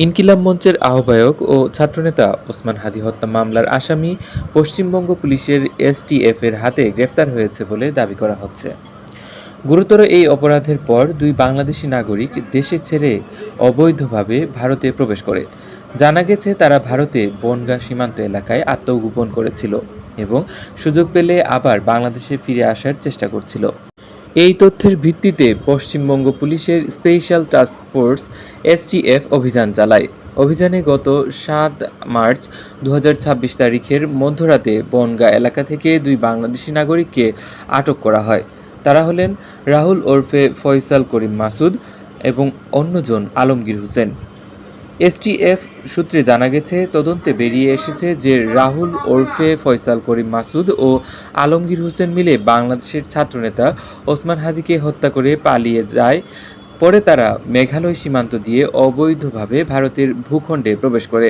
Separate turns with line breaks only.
ইনকিলাব মঞ্চের আহ্বায়ক ও ছাত্রনেতা ওসমান হাদী হত্যা মামলার আসামি পশ্চিমবঙ্গ পুলিশের এসটিএফের হাতে গ্রেফতার হয়েছে বলে দাবি করা হচ্ছে। গুরুতর এই অপরাধের পর দুই বাংলাদেশি নাগরিক দেশে ছেড়ে অবৈধভাবে ভারতে প্রবেশ করে। জানা গেছে তারা ভারতে বনগাঁ সীমান্ত এলাকায় আত্মগোপন করেছিল এবং সুযোগ পেলে আবার বাংলাদেশে ফিরে আসার চেষ্টা করছিল। এই তথ্যের ভিত্তিতে পশ্চিমবঙ্গ পুলিশের স্পেশাল টাস্ক ফোর্স এসটিএফ অভিযান চালায়। অভিযানে গত ৭ মার্চ ২০২৬ তারিখের মধ্যরাতে বনগাঁ এলাকা থেকে দুই বাংলাদেশি নাগরিককে আটক করা হয়। তারা হলেন রাহুল ওরফে ফয়সাল করিম মাসুদ এবং অন্যজন আলমগীর হোসেন। এসটিএফ সূত্রে জানা গেছে, তদন্তে বেরিয়ে এসেছে যে রাহুল ওরফে ফয়সাল করিম মাসুদ ও আলমগীর হোসেন মিলে বাংলাদেশের ছাত্রনেতা ওসমান হাদীকে হত্যা করে পালিয়ে যায়। পরে তারা মেঘালয় সীমান্ত দিয়ে অবৈধভাবে ভারতের ভূখণ্ডে প্রবেশ করে।